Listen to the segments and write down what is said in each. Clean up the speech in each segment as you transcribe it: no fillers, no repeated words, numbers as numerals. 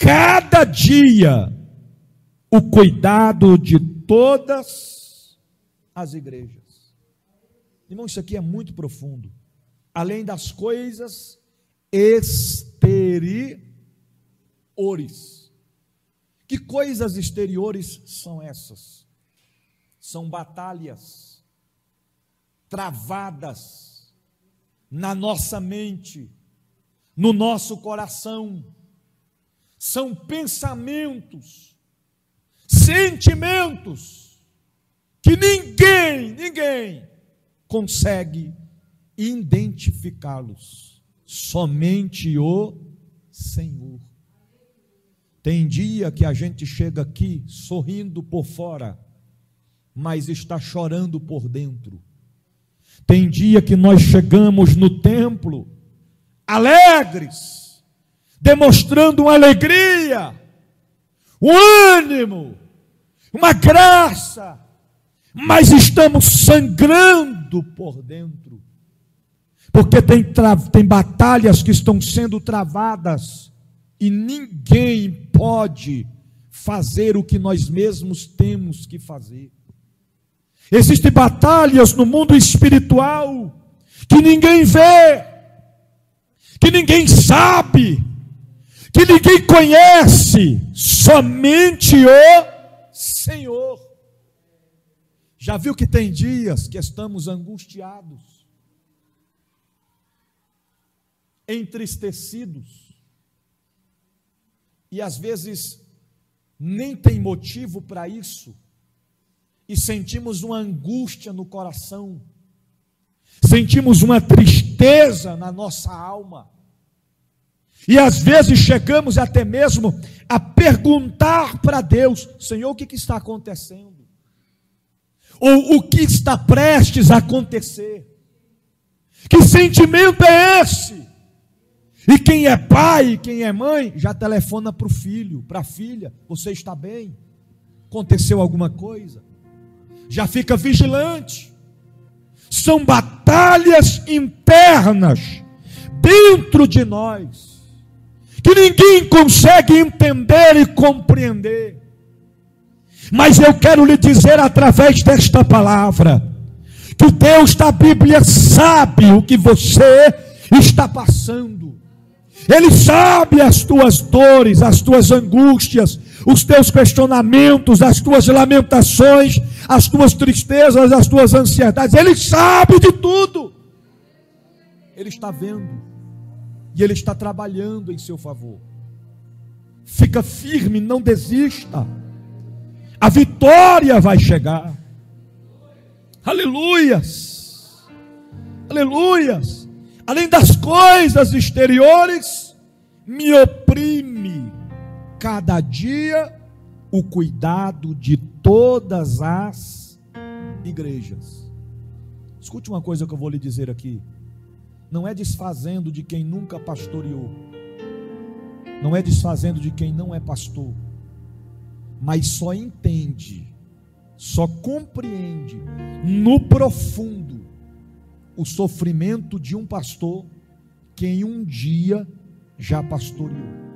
cada dia o cuidado de todas as igrejas. Irmão, isso aqui é muito profundo. Além das coisas exteriores. Que coisas exteriores são essas? São batalhas travadas na nossa mente, no nosso coração. São pensamentos, sentimentos que ninguém consegue identificá-los. Somente o Senhor. Tem dia que a gente chega aqui sorrindo por fora, mas está chorando por dentro. Tem dia que nós chegamos no templo alegres, demonstrando uma alegria, um ânimo, uma graça, mas estamos sangrando por dentro, porque tem batalhas que estão sendo travadas e ninguém pode fazer o que nós mesmos temos que fazer. Existem batalhas no mundo espiritual que ninguém vê, que ninguém sabe, que ninguém conhece, somente o Senhor. Já viu que tem dias que estamos angustiados, entristecidos, e às vezes nem tem motivo para isso, e sentimos uma angústia no coração, sentimos uma tristeza na nossa alma, e às vezes chegamos até mesmo a perguntar para Deus: Senhor, o que está acontecendo? Ou o que está prestes a acontecer? Que sentimento é esse? E quem é pai, quem é mãe, já telefona para o filho, para a filha: você está bem? Aconteceu alguma coisa? Já fica vigilante. São batalhas internas dentro de nós, que ninguém consegue entender e compreender. Mas eu quero lhe dizer através desta palavra, que o Deus da Bíblia sabe o que você está passando. Ele sabe as tuas dores, as tuas angústias, os teus questionamentos, as tuas lamentações, as tuas tristezas, as tuas ansiedades. Ele sabe de tudo. Ele está vendo e Ele está trabalhando em seu favor. Fica firme, não desista. A vitória vai chegar. Aleluias, aleluias. Além das coisas exteriores, me oprime cada dia o cuidado de todas as igrejas. Escute uma coisa que eu vou lhe dizer aqui. Não é desfazendo de quem nunca pastoreou, não é desfazendo de quem não é pastor, mas só entende, só compreende no profundo o sofrimento de um pastor quem um dia já pastoreou.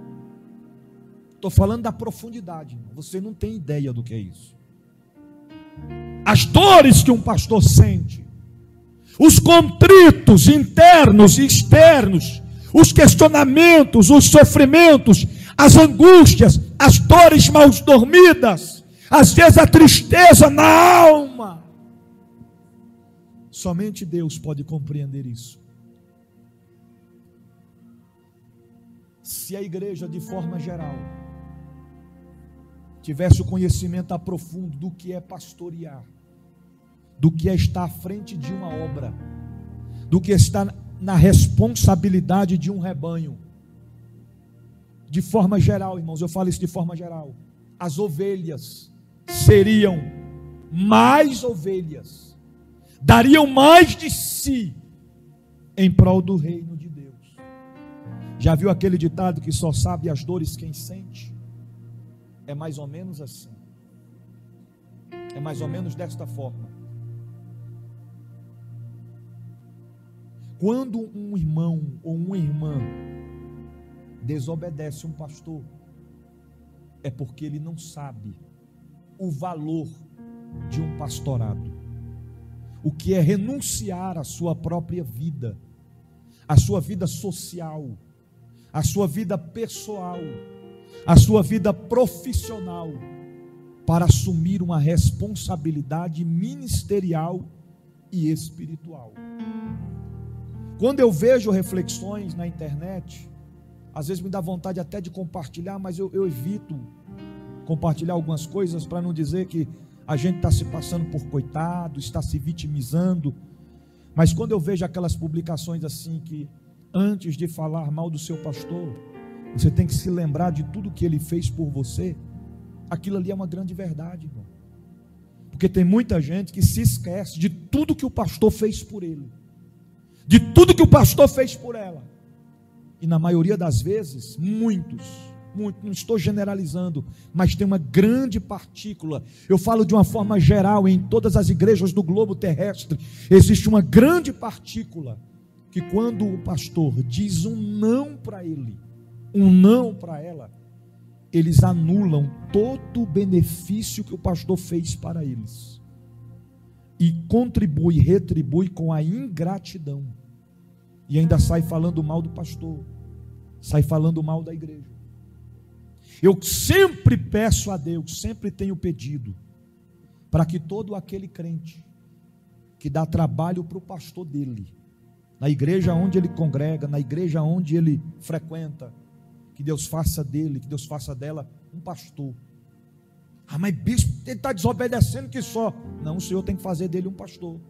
Estou falando da profundidade, você não tem ideia do que é isso. As dores que um pastor sente, os contritos internos e externos, os questionamentos, os sofrimentos, as angústias, as dores mal dormidas, às vezes a tristeza na alma. Somente Deus pode compreender isso. Se a igreja, de forma geral, tivesse o conhecimento aprofundo do que é pastorear, do que é estar à frente de uma obra, do que está na responsabilidade de um rebanho, de forma geral, irmãos, eu falo isso de forma geral, as ovelhas seriam mais ovelhas, dariam mais de si em prol do reino de Deus. Já viu aquele ditado que só sabe as dores quem sente? É mais ou menos assim. É mais ou menos desta forma. Quando um irmão ou uma irmã desobedece um pastor, é porque ele não sabe o valor de um pastorado. O que é renunciar à sua própria vida, à sua vida social, à sua vida pessoal, à sua vida profissional, para assumir uma responsabilidade ministerial e espiritual. Quando eu vejo reflexões na internet, às vezes me dá vontade até de compartilhar, mas eu evito compartilhar algumas coisas para não dizer que a gente está se passando por coitado, está se vitimizando. Mas quando eu vejo aquelas publicações assim, que antes de falar mal do seu pastor, você tem que se lembrar de tudo que ele fez por você, aquilo ali é uma grande verdade, irmão. Porque tem muita gente que se esquece de tudo que o pastor fez por ele, de tudo que o pastor fez por ela. E na maioria das vezes, muitos, não estou generalizando, mas tem uma grande partícula. Eu falo de uma forma geral, em todas as igrejas do globo terrestre, existe uma grande partícula, que quando o pastor diz um não para ele, um não para ela, eles anulam todo o benefício que o pastor fez para eles, e retribui com a ingratidão, e ainda sai falando mal do pastor, sai falando mal da igreja. Eu sempre peço a Deus, sempre tenho pedido, para que todo aquele crente que dá trabalho para o pastor dele, na igreja onde ele congrega, na igreja onde ele frequenta, que Deus faça dele, que Deus faça dela um pastor. Ah, mas bispo, ele está desobedecendo que só. Não, o Senhor tem que fazer dele um pastor.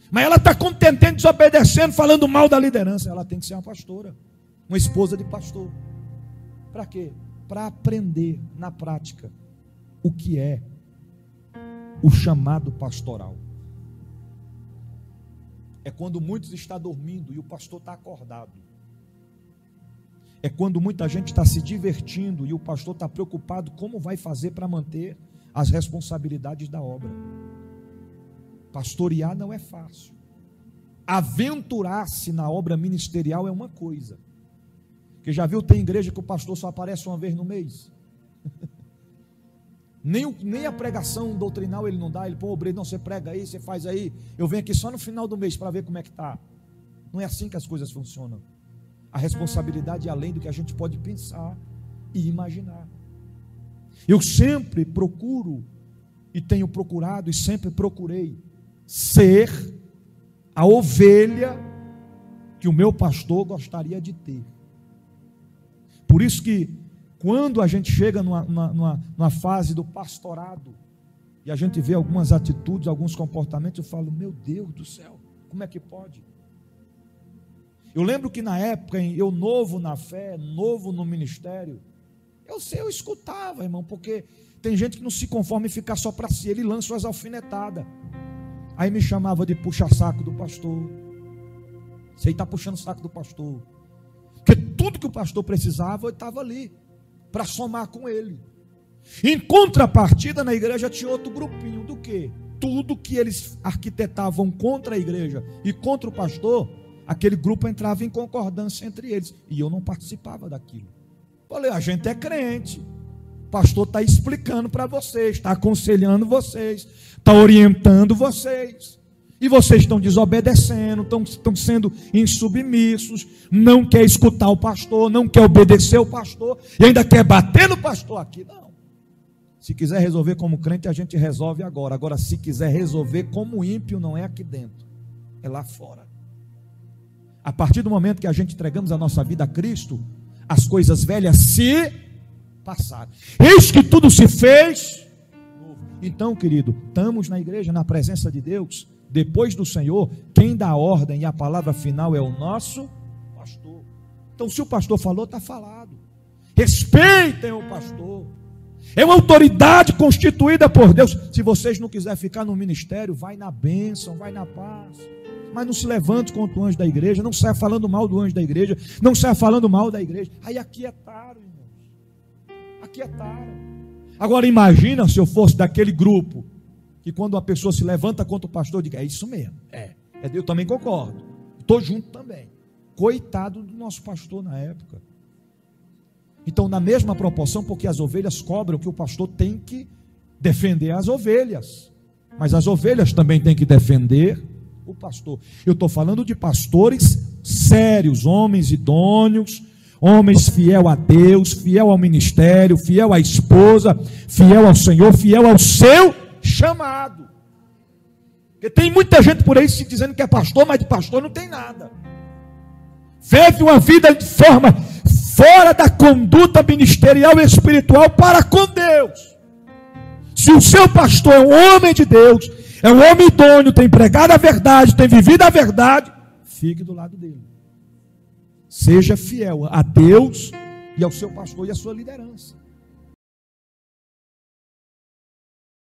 Mas ela está contentando, desobedecendo, falando mal da liderança. Ela tem que ser uma pastora, uma esposa de pastor. Para quê? Para aprender na prática o que é o chamado pastoral. É quando muitos estão dormindo e o pastor está acordado. É quando muita gente está se divertindo e o pastor está preocupado como vai fazer para manter as responsabilidades da obra. Pastorear não é fácil. Aventurar-se na obra ministerial é uma coisa. Porque já viu, tem igreja que o pastor só aparece uma vez no mês. Nem a pregação doutrinal ele não dá. Ele põe o obreiro, não, você prega aí, você faz aí. Eu venho aqui só no final do mês para ver como é que está. Não é assim que as coisas funcionam. A responsabilidade é além do que a gente pode pensar e imaginar. Eu sempre procuro, e tenho procurado, e sempre procurei ser a ovelha que o meu pastor gostaria de ter. Por isso que quando a gente chega numa fase do pastorado, e a gente vê algumas atitudes, alguns comportamentos, eu falo, meu Deus do céu, como é que pode? Eu lembro que na época, eu novo na fé, novo no ministério, eu escutava, irmão, porque tem gente que não se conforma em ficar só para si, ele lança as alfinetadas. Aí me chamava de puxa-saco do pastor. Você está puxando o saco do pastor. Porque tudo que o pastor precisava, eu estava ali, para somar com ele. Em contrapartida, na igreja tinha outro grupinho, do quê? Tudo que eles arquitetavam contra a igreja e contra o pastor, aquele grupo entrava em concordância entre eles, e eu não participava daquilo. Falei, a gente é crente, o pastor está explicando para vocês, está aconselhando vocês, está orientando vocês, e vocês estão desobedecendo, estão sendo insubmissos, não quer escutar o pastor, não quer obedecer o pastor, e ainda quer bater no pastor aqui. Não, se quiser resolver como crente, a gente resolve agora se quiser resolver como ímpio, não é aqui dentro, é lá fora. A partir do momento que a gente entregamos a nossa vida a Cristo, as coisas velhas se passaram. Eis que tudo se fez novo. Então, querido, estamos na igreja, na presença de Deus, depois do Senhor, quem dá a ordem e a palavra final é o nosso pastor. Então, se o pastor falou, está falado. Respeitem o pastor. É uma autoridade constituída por Deus. Se vocês não quiserem ficar no ministério, vai na bênção, vai na paz. Mas não se levante contra o anjo da igreja, não saia falando mal do anjo da igreja, não saia falando mal da igreja. Aí aquietaram, irmãos. Aquietaram. Agora imagina se eu fosse daquele grupo, que quando uma pessoa se levanta contra o pastor, diga, é isso mesmo, eu também concordo, estou junto também. Coitado do nosso pastor na época. Então, na mesma proporção, porque as ovelhas cobram, que o pastor tem que defender as ovelhas, mas as ovelhas também têm que defender o pastor. Eu estou falando de pastores sérios, homens idôneos, homens fiel a Deus, fiel ao ministério, fiel à esposa, fiel ao Senhor, fiel ao seu chamado. Porque tem muita gente por aí se dizendo que é pastor, mas de pastor não tem nada. Vive uma vida de forma fora da conduta ministerial e espiritual para com Deus. Se o seu pastor é um homem de Deus, é um homem idôneo, tem pregado a verdade, tem vivido a verdade, fique do lado dele. Seja fiel a Deus e ao seu pastor e à sua liderança.